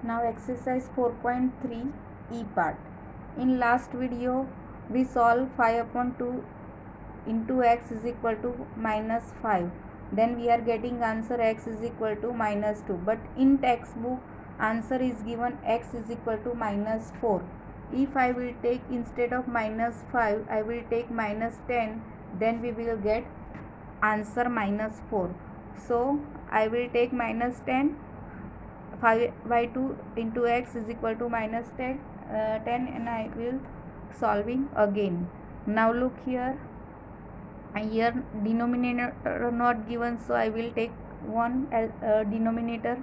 Now exercise 4.3 E part. In last video we solve 5 upon 2 into x is equal to minus 5. Then we are getting answer x is equal to minus 2. But in textbook answer is given x is equal to minus 4. If I will take instead of minus 5 I will take minus 10, then we will get answer minus 4. So I will take minus 10. 5 by 2 into x is equal to minus 10 and I will solving again. Now look here denominator not given, so I will take one denominator.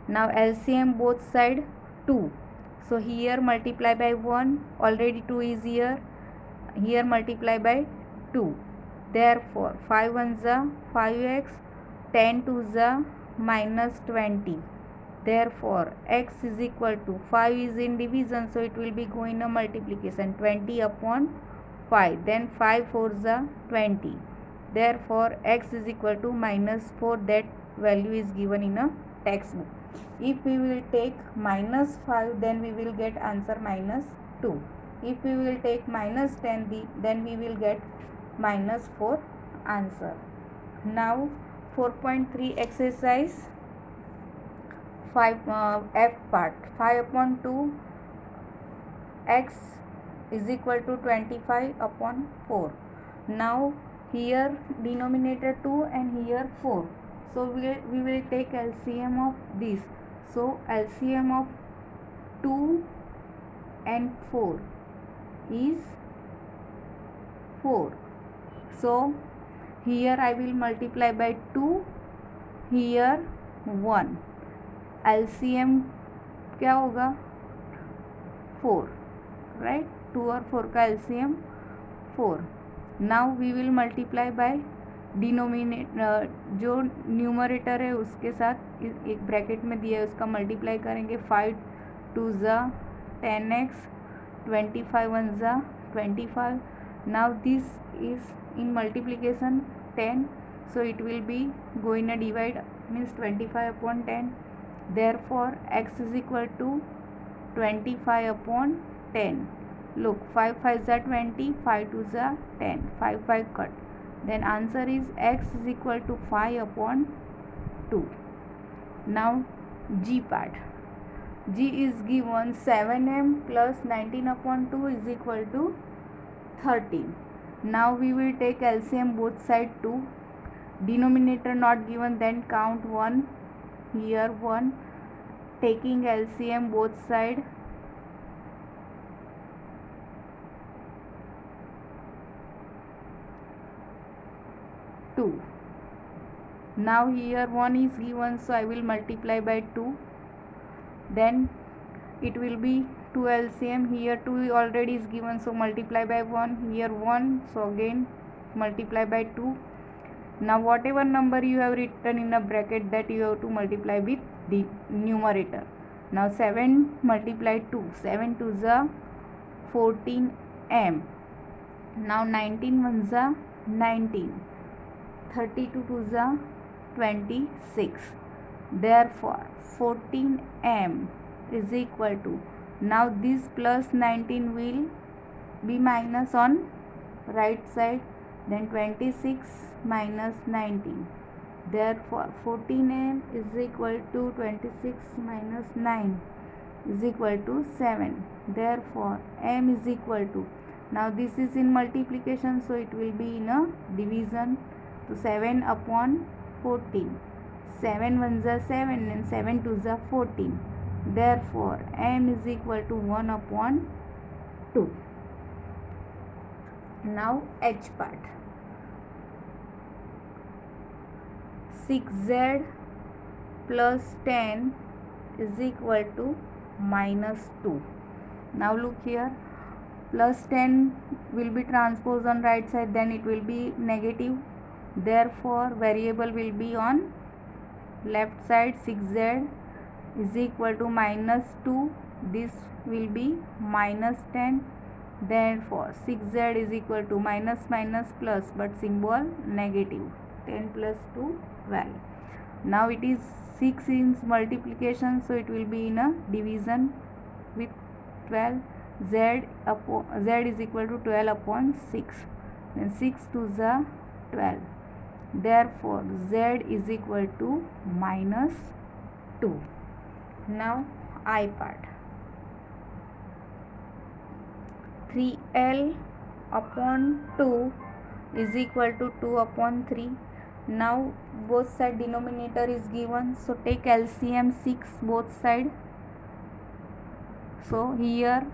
Now LCM both side 2, so here multiply by 1, already 2 is here multiply by 2. Therefore 5 1 is 5x, 10 2 is minus 20. Therefore x is equal to 5 is in division, so it will be going a multiplication 20 upon 5. Then 5 4 is 20. Therefore x is equal to minus 4. That value is given in a textbook. If we will take minus 5, then we will get answer minus 2. If we will take minus 10, then we will get minus 4 answer. Now 4.3 exercise 5 F part. 5 upon 2 x is equal to 25 upon 4. Now here denominator 2 and here 4. So we will take LCM of this. So LCM of 2 and 4 is 4. So here I will multiply by 2, here 1. LCM क्या होगा 4, right. 2 और 4 का LCM 4. Now we will multiply by denominator, जो numerator है उसके साथ एक bracket में दिया है उसका मल्टीप्लाई करेंगे. 5 2 ज़ा 10x, 25 1 ज़ा 25. Now this is in multiplication 10, so it will be going to divide, means 25 upon 10. Therefore x is equal to 25 upon 10. Look, 5 5 is 20, 5 2 is 10, 5 5 cut. Then answer is x is equal to 5 upon 2. Now G part. G is given 7m plus 19 upon 2 is equal to 13. Now we will take LCM both side 2. Denominator not given, then count 1, here 1. Taking LCM both side, two. Now here 1 is given, so I will multiply by 2. Then it will be 2 LCM. Here 2 already is given, so multiply by 1. Here 1, so again multiply by 2. Now whatever number you have written in a bracket, that you have to multiply with the numerator. Now 7 multiply 2, 7 2 is 14m. Now 19 1 is 19, 32 2 is 26. Therefore 14m is equal to, now this plus 19 will be minus on right side, then 26 minus 19. Therefore 14m is equal to 26 minus 9 is equal to 7. Therefore m is equal to, now this is in multiplication, so it will be in a division, to 7 upon 14. 7 1 is 7 and 7 2 is 14. Therefore m is equal to 1 upon 2. Now H part. 6z plus 10 is equal to minus 2. Now look here, plus 10 will be transposed on right side, then it will be negative. Therefore variable will be on left side. 6z is equal to minus 2. This will be minus 10. Therefore 6z is equal to minus minus plus, but symbol negative. 10 plus 2 12. Now it is 6 in multiplication, so it will be in a division with 12. Z is equal to 12 upon 6. Then 6 to the 12. Therefore Z is equal to minus 2. Now I part. 3L upon 2 is equal to 2 upon 3. Now both side denominator is given, so take LCM 6 both side. So here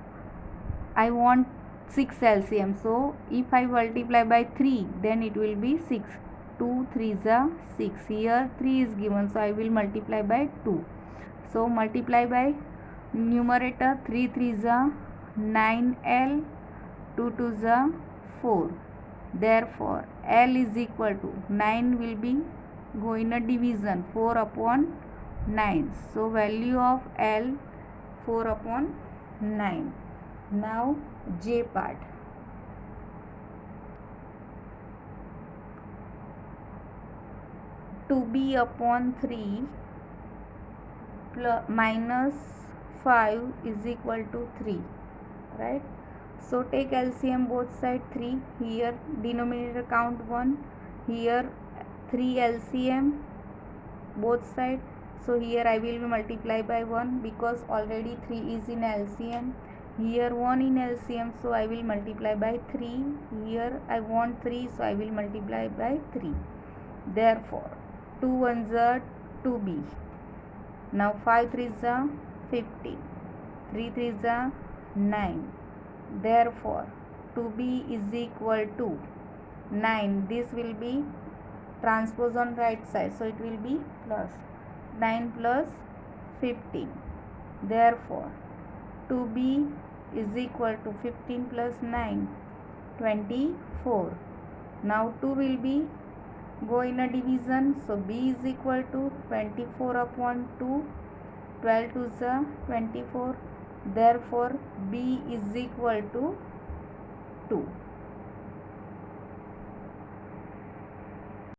I want 6 LCM, so if I multiply by 3 then it will be 6. 2 3s are 6. Here 3 is given, so I will multiply by 2. So multiply by numerator. 3 3s are 9L, 2 2s are 4. Therefore L is equal to 9 will be go in a division 4 upon 9. So value of L 4 upon 9. Now J part. To be upon 3 plus minus 5 is equal to 3, right? So take LCM both side. 3 here, denominator count 1, here 3 LCM both side. So here I will multiply by 1 because already 3 is in LCM. Here 1 in LCM, so I will multiply by 3. Here I want 3, so I will multiply by 3. Therefore 2 1s are 2b. Now 5 3s are 15. 3 3s are 9. Therefore 2b is equal to 9. This will be transpose on right side, so it will be plus 9 plus 15. Therefore 2b is equal to 15 plus 9, 24. Now 2 will be go in a division, so b is equal to 24 upon 2. 12 to the 24. Therefore b is equal to 2.